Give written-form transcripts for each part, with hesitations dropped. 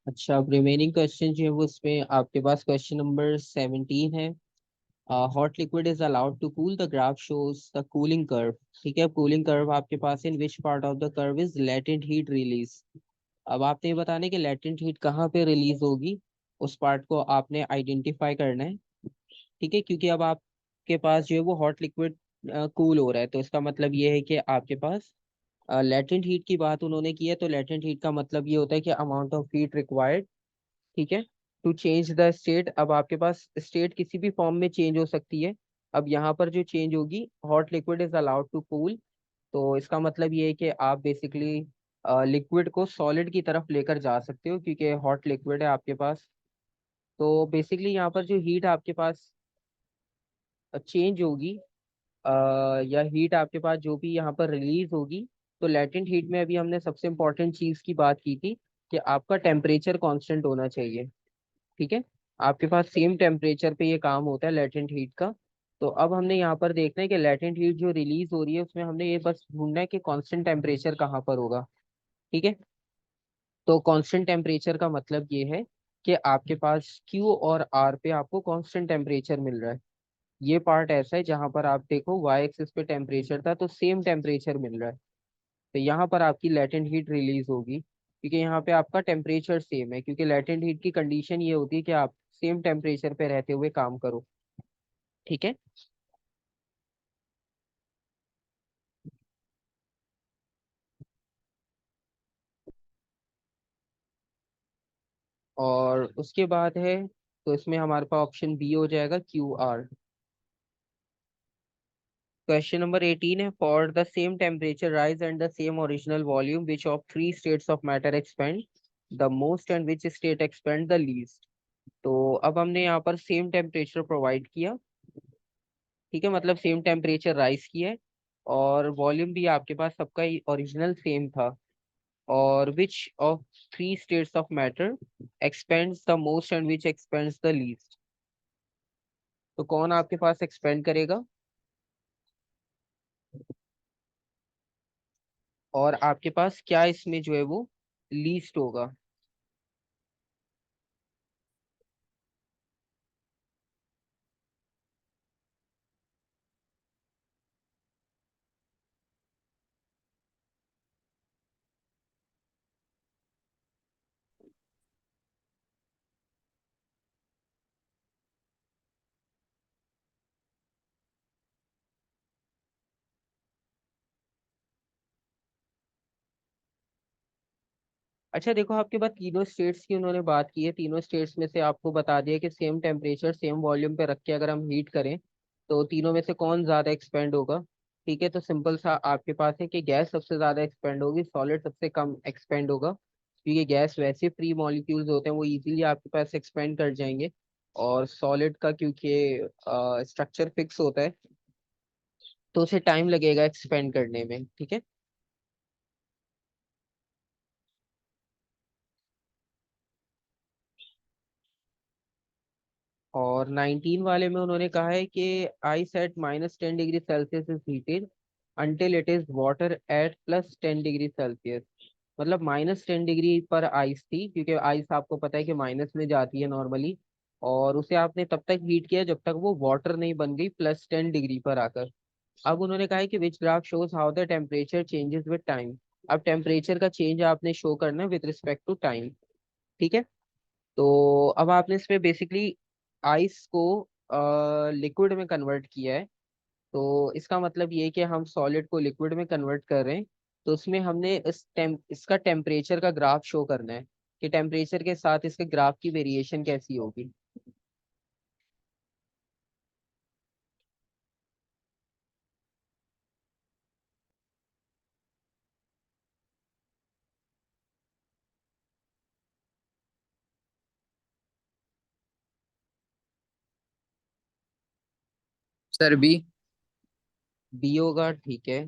अच्छा, अब remaining question जो है वो इसमें आपके पास क्वेश्चन नंबर 17 है। Hot liquid is allowed to cool, the graph shows the cooling curve. ठीक है, कूलिंग कर्व आपके पास in which part of the curve is latent heat release. अब आपने ये बताना है कि लेटेंट हीट कहाँ पे रिलीज होगी, उस पार्ट को आपने आइडेंटिफाई करना है। ठीक है, क्योंकि अब आपके पास जो है वो हॉट लिक्विड कूल हो रहा है, तो इसका मतलब ये है कि आपके पास लेटेंट हीट की बात उन्होंने की है। तो लेटेंट हीट का मतलब ये होता है कि अमाउंट ऑफ हीट रिक्वायर्ड, ठीक है, टू चेंज द स्टेट। अब आपके पास स्टेट किसी भी फॉर्म में चेंज हो सकती है। अब यहाँ पर जो चेंज होगी, hot liquid is allowed to cool, तो इसका मतलब ये है कि आप बेसिकली लिक्विड को सॉलिड की तरफ लेकर जा सकते हो, क्योंकि हॉट लिक्विड है आपके पास। तो बेसिकली यहाँ पर जो हीट आपके पास चेंज होगी, अ, या हीट आपके पास जो भी यहाँ पर रिलीज होगी, तो लेटेंट हीट में अभी हमने सबसे इम्पोर्टेंट चीज की बात की थी कि आपका टेम्परेचर कांस्टेंट होना चाहिए। ठीक है, आपके पास सेम टेम्परेचर पे ये काम होता है लेटेंट हीट का। तो अब हमने यहाँ पर देखना है कि लेटेंट हीट जो रिलीज हो रही है उसमें हमने ये बस ढूंढना है कि कांस्टेंट टेम्परेचर कहाँ पर होगा। ठीक है, तो कांस्टेंट टेम्परेचर का मतलब ये है कि आपके पास क्यू और आर पे आपको कांस्टेंट टेम्परेचर मिल रहा है। ये पार्ट ऐसा है जहां पर आप देखो वाई एक्सिस पे टेम्परेचर था तो सेम टेम्परेचर मिल रहा है, तो यहाँ पर आपकी लेटेंट हीट रिलीज होगी, क्योंकि यहाँ पे आपका टेम्परेचर सेम है। क्योंकि लेटेंट हीट की कंडीशन ये होती है कि आप सेम टेम्परेचर पे रहते हुए काम करो। ठीक है, और उसके बाद है, तो इसमें हमारे पास ऑप्शन बी हो जाएगा, क्यू आर। क्वेश्चन नंबर 18 है, for the same temperature rise and the same original volume which of three states of matter expand the most and which state expand the least. तो अब हमने यहाँ पर same temperature provide किया। ठीक है, मतलब सेम टेम्परेचर राइज किया है, और वॉल्यूम भी आपके पास सबका ओरिजिनल सेम था। और which of three states of matter expends the most and which expends the least. तो कौन आपके पास एक्सपेंड करेगा, और आपके पास क्या इसमें जो है वो लीस्ट होगा। अच्छा देखो, आपके पास तीनों स्टेट्स की उन्होंने बात की है, तीनों स्टेट्स में से आपको बता दिया कि सेम टेम्परेचर सेम वॉल्यूम पे रख के अगर हम हीट करें तो तीनों में से कौन ज्यादा एक्सपेंड होगा। ठीक है, तो सिंपल सा आपके पास है कि गैस सबसे ज्यादा एक्सपेंड होगी, सॉलिड सबसे कम एक्सपेंड होगा, क्योंकि गैस वैसे फ्री मॉलिक्यूल्स होते हैं, वो इजीली आपके पास एक्सपेंड कर जाएंगे। और सॉलिड का क्योंकि स्ट्रक्चर फिक्स होता है, तो उसे टाइम लगेगा एक्सपेंड करने में। ठीक है, और 19 वाले में उन्होंने कहा है कि ice eight -10 degree Celsius is heated until it is water at +10 degree Celsius. मतलब -10 डिग्री पर आइस थी, क्योंकि आइस आपको पता है कि माइनस में जाती है नॉर्मली, और उसे आपने तब तक हीट किया जब तक वो वाटर नहीं बन गई +10 डिग्री पर आकर। अब उन्होंने कहा है कि which graph shows how the temperature changes with time. अब टेम्परेचर का चेंज आपने शो करना है विद रिस्पेक्ट टू टाइम। ठीक है, तो अब आपने इसमें बेसिकली आइस को लिक्विड में कन्वर्ट किया है। तो इसका मतलब ये है कि हम सॉलिड को लिक्विड में कन्वर्ट कर रहे हैं, तो उसमें हमने इसका टेम्परेचर का ग्राफ शो करना है कि टेम्परेचर के साथ इसके ग्राफ की वेरिएशन कैसी होगी। Sir B. बी होगा, ठीक है।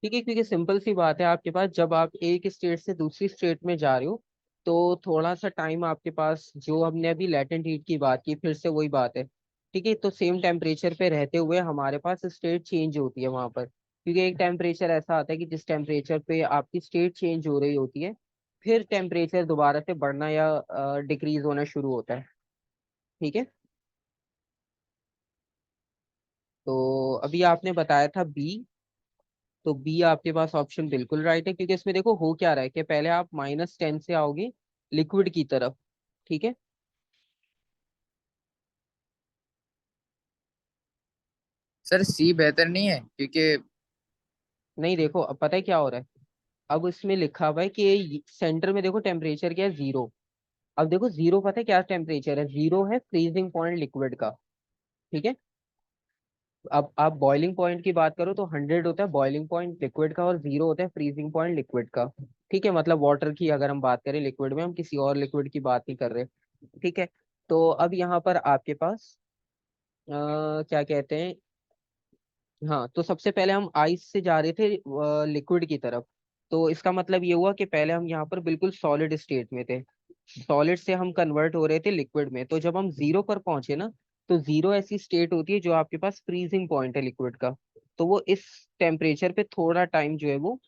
ठीक है, क्योंकि सिंपल सी बात है, आपके पास जब आप एक स्टेट से दूसरी स्टेट में जा रहे हो तो थोड़ा सा टाइम आपके पास, जो हमने अभी लेटेंट हीट की बात की, फिर से वही बात है, ठीक है, तो सेम टेम्परेचर पे रहते हुए हमारे पास स्टेट चेंज होती है वहां पर, क्योंकि एक टेम्परेचर ऐसा आता है कि जिस टेम्परेचर पे आपकी स्टेट चेंज हो रही होती है, फिर टेम्परेचर दोबारा से बढ़ना या डिक्रीज होना शुरू होता है। ठीक है, तो अभी आपने बताया था बी, तो बी आपके पास ऑप्शन बिल्कुल राइट है, क्योंकि इसमें देखो हो क्या रहा है कि पहले आप -10 से आओगे लिक्विड की तरफ। ठीक है, सर सी बेहतर नहीं है क्योंकि। नहीं देखो अब पता है क्या हो रहा है। अब इसमें लिखा हुआ है कि सेंटर में देखो टेम्परेचर क्या है, 0। अब देखो 0 पता है क्या टेम्परेचर है, 0 है फ्रीजिंग पॉइंट लिक्विड का। ठीक है, अब आप बॉइलिंग पॉइंट की बात करो तो 100 होता है बॉइलिंग पॉइंट लिक्विड का, और 0 होता है फ्रीजिंग पॉइंट लिक्विड का। ठीक है, मतलब वाटर की अगर हम बात करें लिक्विड में, हम किसी और लिक्विड की बात नहीं कर रहे। ठीक है, तो अब यहाँ पर आपके पास क्या कहते हैं, हाँ, तो सबसे पहले हम आइस से जा रहे थे लिक्विड की तरफ। तो इसका मतलब ये हुआ कि पहले हम यहाँ पर बिल्कुल सॉलिड स्टेट में थे, सॉलिड से हम कन्वर्ट हो रहे थे लिक्विड में। तो जब हम 0 पर पहुंचे ना, तो 0 ऐसी स्टेट होती है जो आपके पास फ्रीजिंग पॉइंट है लिक्विड का। तो वो इस टेम्परेचर पे थोड़ा टाइम जो है वो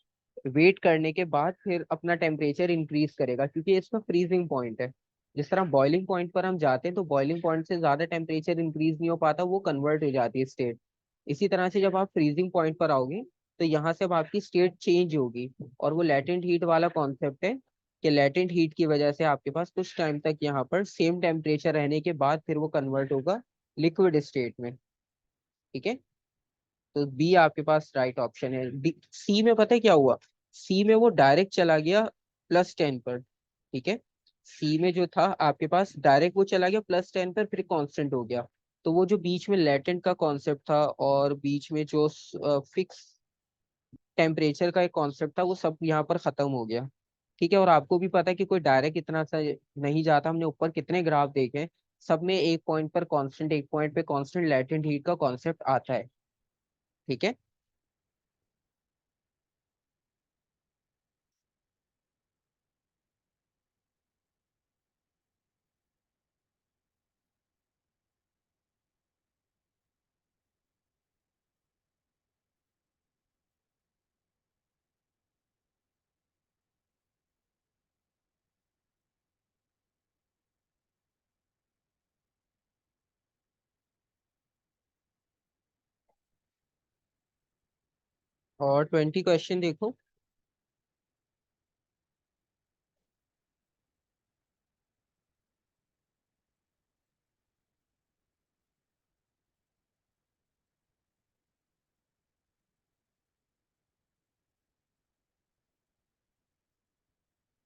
वेट करने के बाद फिर अपना टेम्परेचर इंक्रीज करेगा, क्योंकि इसका फ्रीजिंग पॉइंट है। जिस तरह बॉइलिंग पॉइंट पर हम जाते हैं तो बॉइलिंग पॉइंट से ज्यादा टेम्परेचर इंक्रीज नहीं हो पाता, वो कन्वर्ट हो जाती है स्टेट। इसी तरह से जब आप फ्रीजिंग पॉइंट पर आओगे, तो यहाँ से अब आपकी स्टेट चेंज होगी। और वो लेटेंट हीट वाला कॉन्सेप्ट है कि लेटेंट हीट की वजह से आपके पास कुछ टाइम तक यहाँ पर सेम टेम्परेचर रहने के बाद फिर वो कन्वर्ट होगा लिक्विड स्टेट में। ठीक है, तो बी आपके पास राइट ऑप्शन है। डी सी में पता है क्या हुआ, सी में वो डायरेक्ट चला गया +10 पर। ठीक है, सी में जो था आपके पास डायरेक्ट वो चला गया +10 पर, फिर कांस्टेंट हो गया। तो वो जो बीच में लेटेंट का कॉन्सेप्ट था और बीच में जो फिक्स टेम्परेचर का एक कॉन्सेप्ट था, वो सब यहाँ पर खत्म हो गया। ठीक है, और आपको भी पता है कि कोई डायरेक्ट इतना सा नहीं जाता, हमने ऊपर कितने ग्राफ देखे हैं, सब में एक पॉइंट पर कांस्टेंट, एक पॉइंट पे कांस्टेंट लेटेंट हीट का कॉन्सेप्ट आता है। ठीक है, और 20 क्वेश्चन देखो।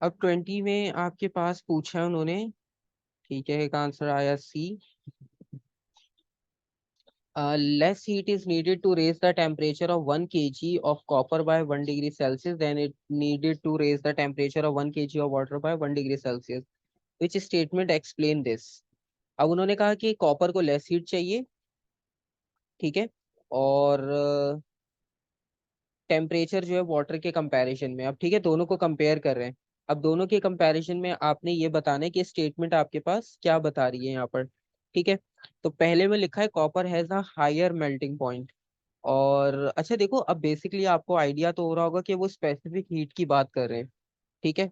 अब 20 में आपके पास पूछा है उन्होंने, ठीक है, एक आंसर आया सी। Less heat is needed to raise the temperature of 1 kg of copper by 1 degree Celsius than it needed to raise the temperature of 1 kg of water by 1 degree Celsius. Which statement explain this? अब उन्होंने कहा कि copper को less heat चाहिए। ठीक है, और temperature जो है वाटर के कंपैरिजन में, अब ठीक है दोनों को कंपेयर कर रहे हैं। अब दोनों के कंपैरिजन में आपने ये बताना है कि स्टेटमेंट आपके पास क्या बता रही है यहाँ पर। ठीक है, तो पहले में लिखा है copper has a higher melting point. और अच्छा देखो, अब बेसिकली आपको आइडिया तो हो रहा होगा कि वो स्पेसिफिक हीट की बात कर रहे हैं। ठीक है,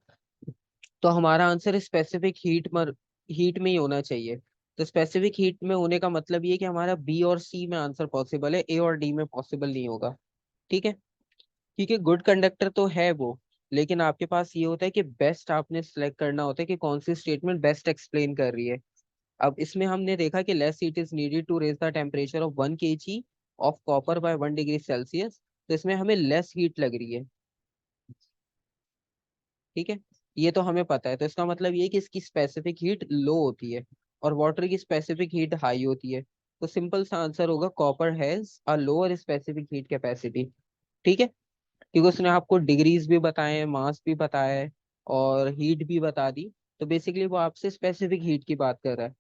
तो हमारा आंसर स्पेसिफिक हीट में ही होना चाहिए। तो स्पेसिफिक हीट में होने का मतलब ये कि हमारा बी और सी में आंसर पॉसिबल है, ए और डी में पॉसिबल नहीं होगा। ठीक है, क्योंकि गुड कंडक्टर तो है वो, लेकिन आपके पास ये होता है कि बेस्ट आपने सिलेक्ट करना होता है कि कौन सी स्टेटमेंट बेस्ट एक्सप्लेन कर रही है। अब इसमें हमने देखा कि less heat is needed to raise the temperature of 1 kg of copper by 1 degree Celsius. तो इसमें हमें लेस हीट लग रही है। ठीक है, ये तो हमें पता है, तो इसका मतलब ये है कि इसकी स्पेसिफिक हीट लो होती है और वाटर की स्पेसिफिक हीट हाई होती है। तो सिंपल सा आंसर होगा copper has a lower specific heat capacity. ठीक है, क्योंकि उसने आपको डिग्रीज भी बताए हैं, मास भी बताया है, और हीट भी बता दी। तो बेसिकली वो आपसे स्पेसिफिक हीट की बात कर रहा है।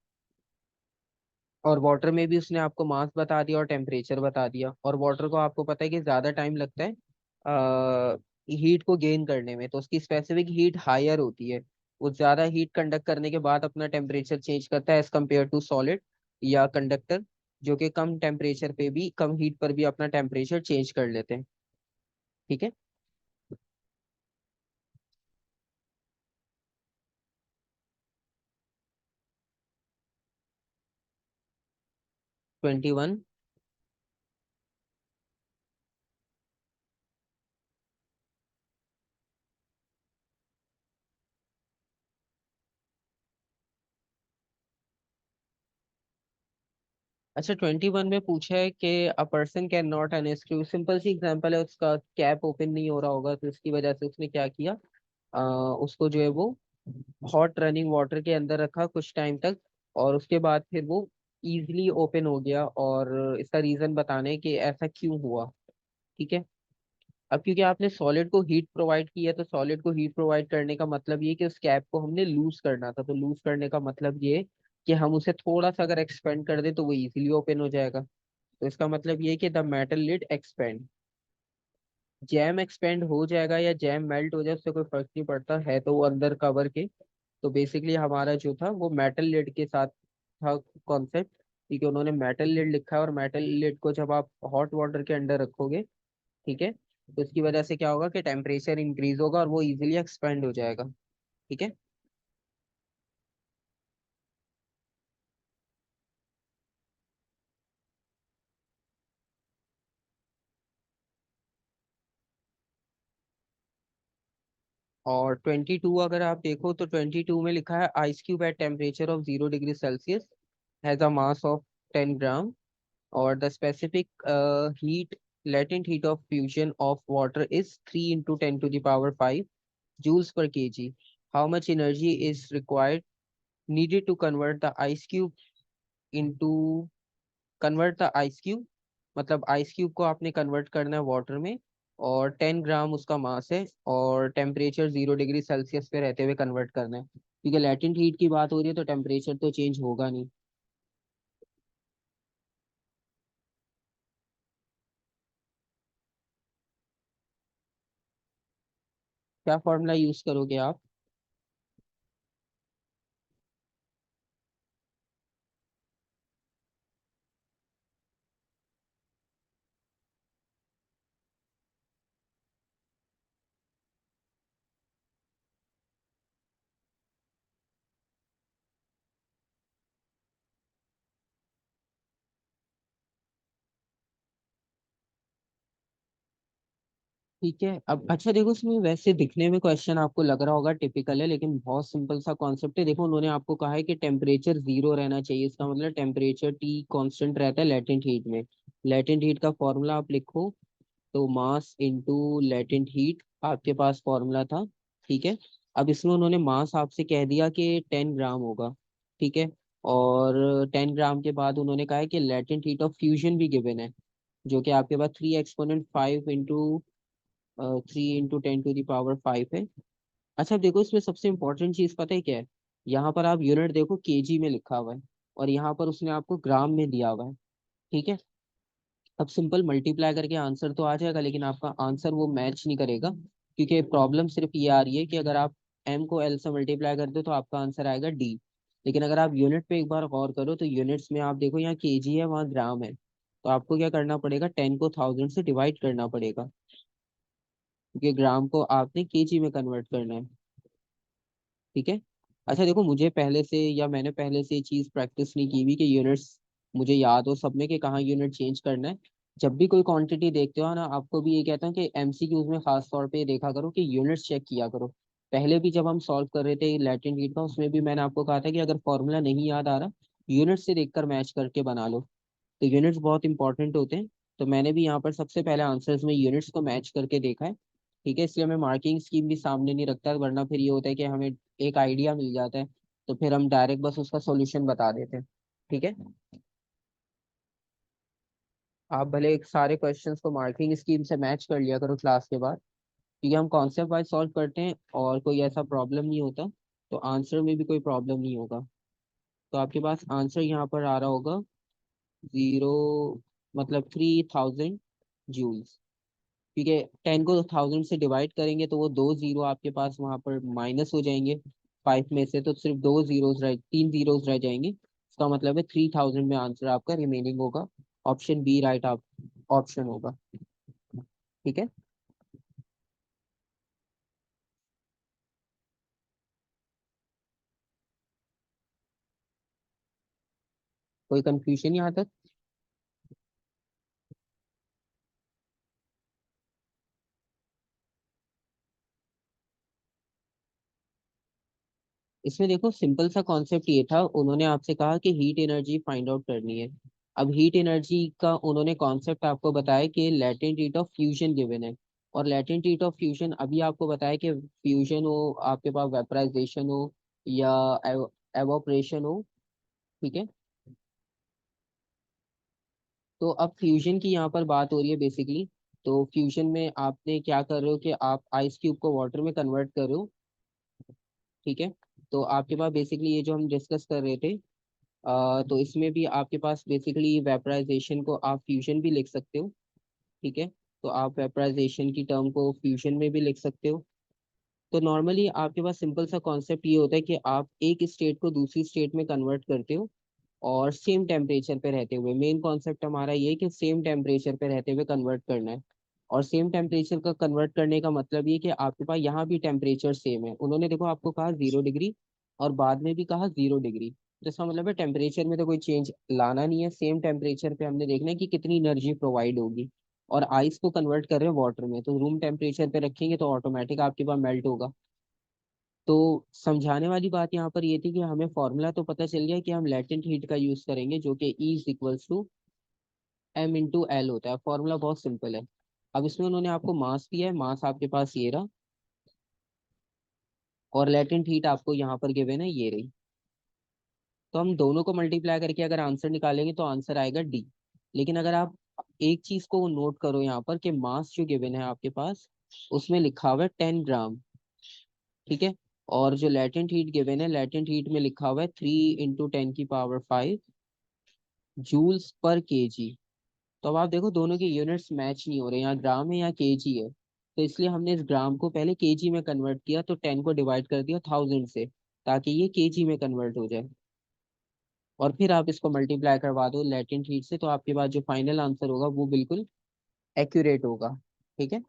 और वाटर में भी उसने आपको मास बता दिया और टेम्परेचर बता दिया, और वाटर को आपको पता है कि ज्यादा टाइम लगता है हीट को गेन करने में, तो उसकी स्पेसिफिक हीट हायर होती है। वो ज्यादा हीट कंडक्ट करने के बाद अपना टेम्परेचर चेंज करता है एज कम्पेयर टू सॉलिड या कंडक्टर। जो कि कम टेम्परेचर पे भी, कम हीट पर भी अपना टेम्परेचर चेंज कर लेते हैं। ठीक है। 21। अच्छा, 21 में पूछा है कि a person can not unscrew, simple सी एग्जांपल है, उसका कैप ओपन नहीं हो रहा होगा तो इसकी वजह से उसने क्या किया, उसको जो है वो हॉट रनिंग वाटर के अंदर रखा कुछ टाइम तक, और उसके बाद फिर वो इजीली ओपन हो गया, और इसका रीजन बताना है कि ऐसा क्यों हुआ। ठीक है। अब क्योंकि आपने सॉलिड को हीट प्रोवाइड की है, तो सॉलिड को हीट प्रोवाइड करने का मतलब ये है कि उस कैप को हमने लूज करना था, तो लूज करने का मतलब ये है कि हम उसे थोड़ा सा अगर एक्सपेंड कर दे तो वो इजीली ओपन हो जाएगा। तो इसका मतलब ये है कि the metal lid expand. Jam expand हो जाएगा या जैम मेल्ट हो जाए उससे कोई फर्क नहीं पड़ता, है तो वो अंदर कवर के। तो बेसिकली हमारा जो था वो मेटल लिड के साथ था कॉन्सेप्ट, क्योंकि उन्होंने मेटल लिड लिखा है, और मेटल लिड को जब आप हॉट वाटर के अंदर रखोगे, ठीक है, तो इसकी वजह से क्या होगा कि टेम्परेचर इंक्रीज होगा और वो इजीली एक्सपेंड हो जाएगा। ठीक है। और 22 अगर आप देखो तो 22 में लिखा है ice cube at temperature of 0 degree Celsius has a mass of 10 ग्राम, और the specific heat latent heat of fusion of water is 3 into 10 to the power 5 joules per kg. How much energy is required needed to convert the ice cube, मतलब ice cube को आपने convert करना है water में, और 10 ग्राम उसका मास है, और टेम्परेचर 0 डिग्री सेल्सियस पे रहते हुए कन्वर्ट करना है, क्योंकि लैटेंट हीट की बात हो रही है तो टेम्परेचर तो चेंज होगा नहीं। क्या फॉर्मूला यूज करोगे आप? ठीक है। अब अच्छा देखो, इसमें वैसे दिखने में क्वेश्चन आपको लग रहा होगा टिपिकल है, लेकिन बहुत सिंपल सा कॉन्सेप्ट है। देखो, उन्होंने आपको कहा है कि टेम्परेचर 0 रहना चाहिए, इसका मतलब टेम्परेचर टी कांस्टेंट रहता है लेटेंट हीट में। लेटेंट हीट का फॉर्मूला आप लिखो, तो मास इनटू लेटेंट हीट आपके पास फॉर्मूला था। ठीक है। अब इसमें उन्होंने मास आपसे कह दिया कि 10 ग्राम होगा। ठीक है। और 10 ग्राम के बाद उन्होंने कहा है कि लेटेंट हीट ऑफ फ्यूजन भी गिवन है, जो कि आपके पास 3 exponent 5 into 10 to the power 5 है। अच्छा, अब देखो इसमें सबसे इंपॉर्टेंट चीज पता है क्या है? यहाँ पर आप यूनिट देखो, केजी में लिखा हुआ है, और यहाँ पर उसने आपको ग्राम में दिया हुआ है। ठीक है। अब सिंपल मल्टीप्लाई करके आंसर तो आ जाएगा, लेकिन आपका आंसर वो मैच नहीं करेगा, क्योंकि प्रॉब्लम सिर्फ ये आ रही है कि अगर आप m को l से मल्टीप्लाई कर दो तो आपका आंसर आएगा d। लेकिन अगर आप यूनिट पे एक बार गौर करो तो यूनिट्स में आप देखो, यहाँ केजी है, वहाँ ग्राम है, तो आपको क्या करना पड़ेगा, 10 को 1000 से डिवाइड करना पड़ेगा, क्योंकि ग्राम को आपने केजी में कन्वर्ट करना है। ठीक है। अच्छा देखो, मुझे पहले से या मैंने पहले से ये चीज प्रैक्टिस नहीं की हुई कि यूनिट्स मुझे याद हो सब में कि कहाँ यूनिट चेंज करना है। जब भी कोई क्वांटिटी देखते हो ना, आपको भी ये कहता हूँ कि एमसीक्यूज में खास तौर पे देखा करो कि यूनिट्स चेक किया करो। पहले भी जब हम सॉल्व कर रहे थे लैटिन हीट का, उसमें भी मैंने आपको कहा था कि अगर फॉर्मूला नहीं याद आ रहा, यूनिट से देखकर मैच करके बना लो। तो यूनिट्स बहुत इंपॉर्टेंट होते हैं। तो मैंने भी यहाँ पर सबसे पहले आंसर्स में यूनिट्स को मैच करके देखा है। ठीक है, इसलिए मैं मार्किंग स्कीम भी सामने नहीं रखता, वरना फिर ये होता है कि हमें एक आइडिया मिल जाता है, तो फिर हम डायरेक्ट बस उसका सॉल्यूशन बता देते हैं। ठीक है। आप भले एक सारे क्वेश्चंस को मार्किंग स्कीम से मैच कर लिया करो क्लास के बाद, क्योंकि हम कॉन्सेप्ट वाइज सॉल्व करते हैं और कोई ऐसा प्रॉब्लम नहीं होता, तो आंसर में भी कोई प्रॉब्लम नहीं होगा। तो आपके पास आंसर यहाँ पर आ रहा होगा 0, मतलब 3000 जूल्स, क्योंकि 10 को 1000 से डिवाइड करेंगे तो वो 2 जीरो आपके पास वहां पर माइनस हो जाएंगे, 5 में से, तो सिर्फ 2 जीरोस रह 3 जीरोस रह जाएंगे। इसका मतलब है 3000 में आंसर आपका रिमेनिंग होगा। ऑप्शन बी राइट आप ऑप्शन होगा। ठीक है। कोई कंफ्यूजन यहाँ तक? इसमें देखो सिंपल सा कॉन्सेप्ट ये था, उन्होंने आपसे कहा कि हीट एनर्जी फाइंड आउट करनी है। अब हीट एनर्जी का उन्होंने कॉन्सेप्ट आपको बताया कि latent heat of fusion given है। और लेटेंट हीट ऑफ फ्यूजन अभी आपको बताया कि फ्यूजन हो, आपके पास वेपराइजेशन हो, या एवोपरेशन हो। ठीक है। तो अब फ्यूजन की यहाँ पर बात हो रही है बेसिकली। तो फ्यूजन में आपने क्या कर रहे हो कि आप आइस क्यूब को वाटर में कन्वर्ट कर रहे हो। ठीक है। तो आपके पास बेसिकली ये जो हम डिस्कस कर रहे थे, तो इसमें भी आपके पास बेसिकली वेपराइजेशन को आप फ्यूजन भी लिख सकते हो। ठीक है। तो आप वेपराइजेशन की टर्म को फ्यूजन में भी लिख सकते हो। तो नॉर्मली आपके पास सिंपल सा कॉन्सेप्ट ये होता है कि आप एक स्टेट को दूसरी स्टेट में कन्वर्ट करते हो, और सेम टेम्परेचर पे रहते हुए। मेन कॉन्सेप्ट हमारा ये है कि सेम टेम्परेचर पे रहते हुए कन्वर्ट करना है। और सेम टेम्परेचर का कन्वर्ट करने का मतलब ये कि आपके पास यहाँ भी टेम्परेचर सेम है। उन्होंने देखो आपको कहा 0 डिग्री, और बाद में भी कहा 0 डिग्री। तो इसका मतलब है टेम्परेचर में तो कोई चेंज लाना नहीं है, सेम टेम्परेचर पे हमने देखना है कि कितनी एनर्जी प्रोवाइड होगी। और आइस को कन्वर्ट कर रहे हैं वाटर में, तो रूम टेम्परेचर पे रखेंगे तो ऑटोमेटिक आपके पास मेल्ट होगा। तो समझाने वाली बात यहाँ पर ये थी कि हमें फॉर्मूला तो पता चल गया कि हम लेटेंट हीट का यूज करेंगे, जो कि E is equals to M into L होता है। फॉर्मूला बहुत सिंपल है। अब इसमें उन्होंने आपको मास दिया है, मास आपके पास ये रहा, और लेटेंट हीट आपको यहाँ पर गिवन है ये रही। तो हम दोनों को मल्टीप्लाई करके अगर आंसर निकालेंगे तो आंसर आएगा D। लेकिन अगर आप एक चीज को नोट करो यहाँ पर कि मास जो गिवन है आपके पास, उसमें लिखा हुआ है 10 ग्राम। ठीक है। और जो लेटेंट हीट गिवन है, लेटेंट हीट में लिखा हुआ है 3 × 10⁵ जूल्स पर केजी। तो अब आप देखो दोनों के यूनिट्स मैच नहीं हो रहे, यहाँ ग्राम है यहाँ केजी है। तो इसलिए हमने इस ग्राम को पहले केजी में कन्वर्ट किया, तो 10 को डिवाइड कर दिया 1000 से, ताकि ये केजी में कन्वर्ट हो जाए। और फिर आप इसको मल्टीप्लाई करवा दो लेटेंट हीट से, तो आपके पास जो फाइनल आंसर होगा वो बिल्कुल एक्यूरेट होगा। ठीक है।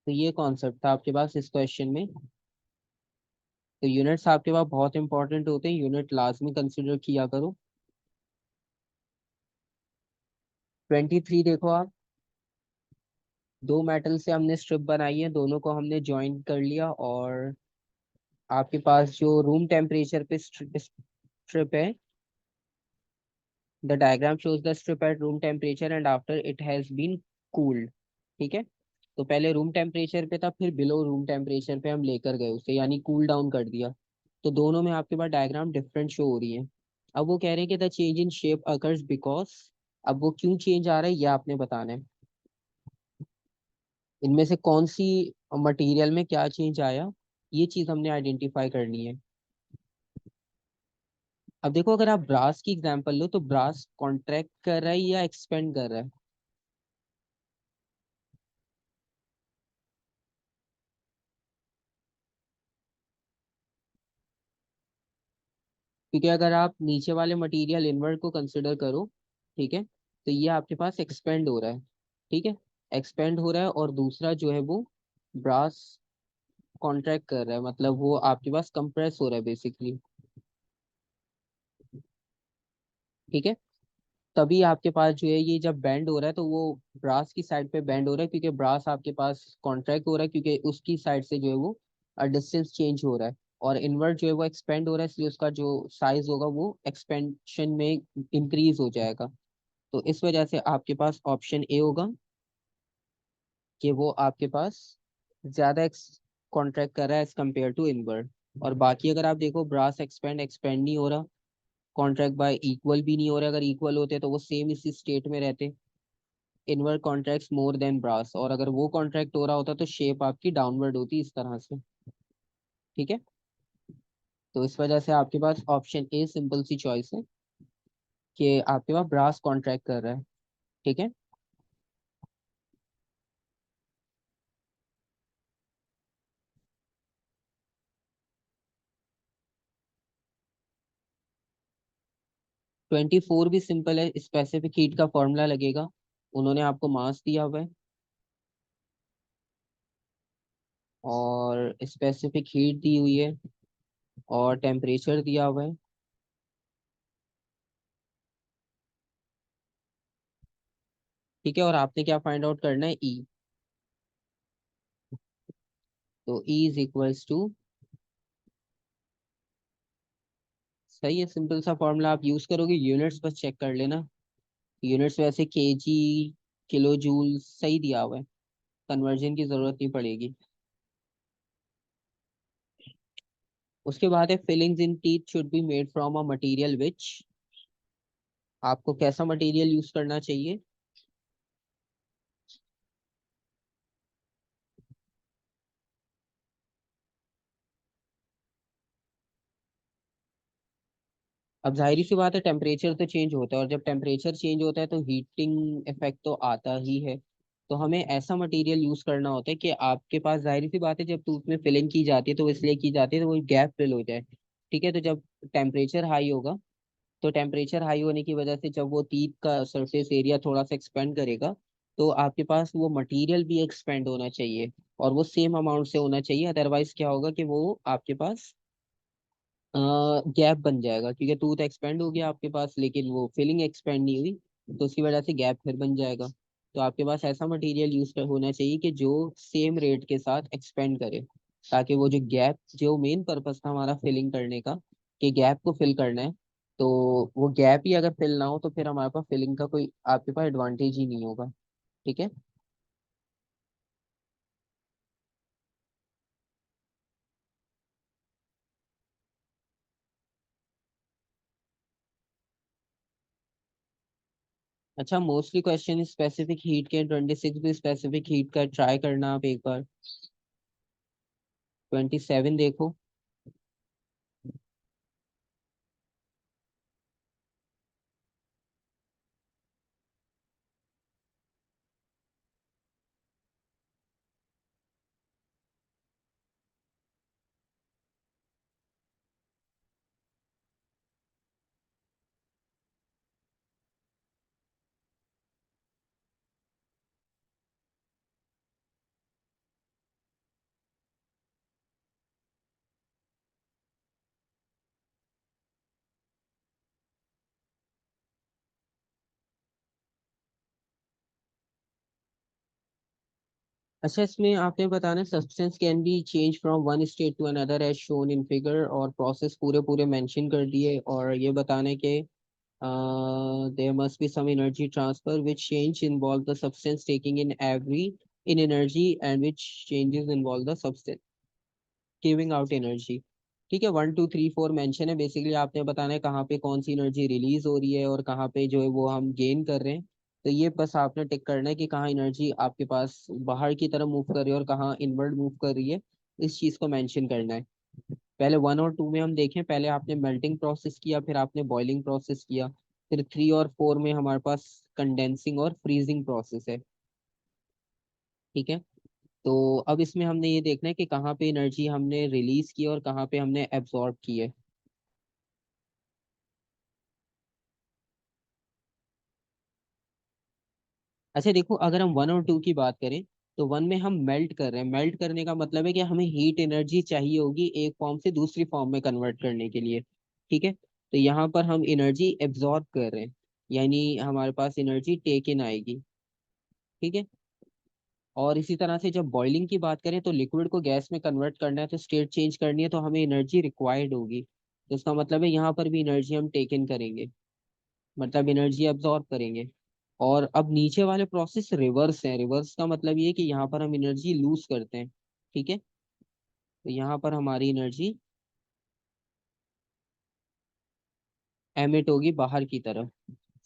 तो ये कॉन्सेप्ट था आपके पास इस क्वेश्चन में। तो यूनिट्स आपके पास बहुत इंपॉर्टेंट होते हैं, यूनिट लाजमी कंसिडर किया करो। 23 देखो आप, दो मेटल से हमने स्ट्रिप बनाई है, दोनों को हमने ज्वाइन कर लिया, और आपके पास जो रूम टेम्परेचर पे स्ट्रिप है, the diagram shows the strip at room temperature and after it has been cooled. ठीक है। तो पहले रूम टेम्परेचर पे था, फिर बिलो रूम टेम्परेचर पे हम लेकर गए उसे, यानी कूल डाउन कर दिया। तो दोनों में आपके पास डायग्राम डिफरेंट शो हो रही है। अब वो कह रहे हैं कि the change in shape occurs because, अब वो क्यों चेंज आ रहा है ये आपने बताना है। इनमें से कौन सी मटेरियल में क्या चेंज आया, ये चीज हमने आइडेंटिफाई करनी है। अब देखो अगर आप ब्रास की एग्जांपल लो, तो ब्रास कॉन्ट्रैक्ट कर रहा है या एक्सपेंड कर रहा है? क्योंकि अगर आप नीचे वाले मटेरियल इनवर्ट को कंसिडर करो, ठीक है, तो ये आपके पास एक्सपेंड हो रहा है। ठीक है। एक्सपेंड हो रहा है, और दूसरा जो है वो ब्रास कॉन्ट्रैक्ट कर रहा है, मतलब वो आपके पास कंप्रेस हो रहा है बेसिकली। ठीक है। तभी आपके पास जो है ये जब बैंड हो रहा है, तो वो ब्रास की साइड पे बैंड हो रहा है, क्योंकि ब्रास आपके पास कॉन्ट्रैक्ट हो रहा है, क्योंकि उसकी साइड से जो है वो डिस्टेंस चेंज हो रहा है। और इनवर्ट जो है वो एक्सपेंड हो रहा है, इसलिए उसका जो साइज होगा वो एक्सपेंशन में इंक्रीज हो जाएगा। तो इस वजह से आपके पास ऑप्शन ए होगा, कि वो आपके पास ज्यादा कॉन्ट्रैक्ट कर रहा है एज कम्पेयर टू इनवर्ट। और बाकी अगर आप देखो, ब्रास एक्सपेंड एक्सपेंड नहीं हो रहा, कॉन्ट्रैक्ट बाय इक्वल भी नहीं हो रहा। अगर इक्वल होते तो वो सेम इसी स्टेट में रहते। Invar contracts more than brass, और अगर वो कॉन्ट्रैक्ट हो रहा होता तो शेप आपकी डाउनवर्ड होती इस तरह से। ठीक है। तो इस वजह से आपके पास option A simple C choice है, कि आपके पास ब्रास कॉन्ट्रैक्ट कर रहा है। ठीक है। 24 भी सिंपल है, स्पेसिफिक हीट का फॉर्मूला लगेगा। उन्होंने आपको मास दिया हुआ है और स्पेसिफिक हीट दी हुई है और टेम्परेचर दिया हुआ है। ठीक है, और आपने क्या फाइंड आउट करना है, ई। तो ई इज इक्वल्स टू, सही है, सिंपल सा फॉर्मूला आप यूज करोगे, यूनिट्स बस चेक कर लेना। यूनिट्स वैसे केजी, किलो जूल सही दिया हुआ है, कन्वर्जन की जरूरत नहीं पड़ेगी। उसके बाद है fillings in teeth should be made from a material which, आपको कैसा मटेरियल यूज करना चाहिए। अब जाहिर सी बात है, टेम्परेचर तो चेंज होता है, और जब टेम्परेचर चेंज होता है तो हीटिंग इफेक्ट तो आता ही है। तो हमें ऐसा मटेरियल यूज करना होता है कि आपके पास, जाहिर सी बात है, जब टूथ में फिलिंग की जाती है तो वो इसलिए की जाती है तो वो गैप फिल हो जाए। ठीक है, तो जब टेम्परेचर हाई होगा, तो टेम्परेचर हाई होने की वजह से जब वो टीथ का सरफेस एरिया थोड़ा सा एक्सपेंड करेगा, तो आपके पास वो मटेरियल भी एक्सपेंड होना चाहिए, और वो सेम अमाउंट से होना चाहिए। अदरवाइज क्या होगा कि वो आपके पास गैप बन जाएगा, क्योंकि टूथ एक्सपेंड हो गया आपके पास लेकिन वो फिलिंग एक्सपेंड नहीं हुई, तो उसकी वजह से गैप फिर बन जाएगा। तो आपके पास ऐसा मटेरियल यूज होना चाहिए कि जो सेम रेट के साथ एक्सपेंड करे, ताकि वो जो गैप, जो मेन पर्पस था हमारा फिलिंग करने का, कि गैप को फिल करना है, तो वो गैप ही अगर फिल ना हो तो फिर हमारे पास फिलिंग का कोई आपके पास एडवांटेज ही नहीं होगा। ठीक है। अच्छा, मोस्टली क्वेश्चन स्पेसिफिक हीट के, 26 भी स्पेसिफिक हीट का ट्राई करना आप एक बार। 27 देखो। अच्छा, इसमें आपने बताना, substance can be change from one state to another as shown in figure, और प्रोसेस पूरे पूरे मेंशन कर दिए, और ये बताने के there must be some energy transfer which change involve the substance taking in every in energy and which changes involve the substance giving out energy. ठीक है, 1 2 3 4 मेंशन है, बेसिकली आपने बताना है कहाँ पे कौन सी एनर्जी रिलीज हो रही है और कहाँ पे जो है वो हम गेन कर रहे हैं। तो ये बस आपने टिक करना है कि कहाँ एनर्जी आपके पास बाहर की तरफ मूव कर रही है और कहाँ इनवर्ड मूव कर रही है, इस चीज को मेंशन करना है। पहले 1 और 2 में हम देखें, पहले आपने मेल्टिंग प्रोसेस किया, फिर आपने बॉइलिंग प्रोसेस किया, फिर 3 और 4 में हमारे पास कंडेंसिंग और फ्रीजिंग प्रोसेस है। ठीक है, तो अब इसमें हमने ये देखना है कि कहाँ पे एनर्जी हमने रिलीज की है और कहाँ पे हमने एब्जॉर्ब की है। अच्छा देखो, अगर हम 1 और 2 की बात करें, तो 1 में हम मेल्ट कर रहे हैं, मेल्ट करने का मतलब है कि हमें हीट एनर्जी चाहिए होगी एक फॉर्म से दूसरी फॉर्म में कन्वर्ट करने के लिए। ठीक है, तो यहाँ पर हम एनर्जी एब्जॉर्ब कर रहे हैं, यानी हमारे पास एनर्जी टेक इन आएगी। ठीक है, और इसी तरह से जब बॉइलिंग की बात करें, तो लिक्विड को गैस में कन्वर्ट करना है, तो स्टेट चेंज करनी है, तो हमें एनर्जी रिक्वायर्ड होगी, तो इसका मतलब है यहाँ पर भी एनर्जी हम टेक इन करेंगे, मतलब एनर्जी अब्जॉर्ब करेंगे। और अब नीचे वाले प्रोसेस रिवर्स है, रिवर्स का मतलब ये है कि यहाँ पर हम एनर्जी लूज करते हैं। ठीक है, तो यहाँ पर हमारी एनर्जी एमिट होगी बाहर की तरफ।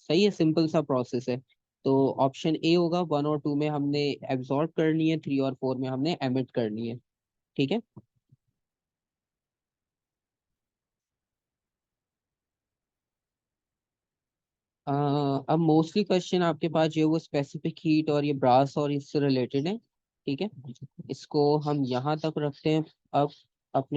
सही है, सिंपल सा प्रोसेस है। तो ऑप्शन ए होगा, 1 और 2 में हमने एब्जॉर्ब करनी है, 3 और 4 में हमने एमिट करनी है। ठीक है। अब मोस्टली क्वेश्चन आपके पास जो है वो स्पेसिफिक हीट और ये ब्रास और इससे रिलेटेड है। ठीक है, इसको हम यहाँ तक रखते हैं। अब अपने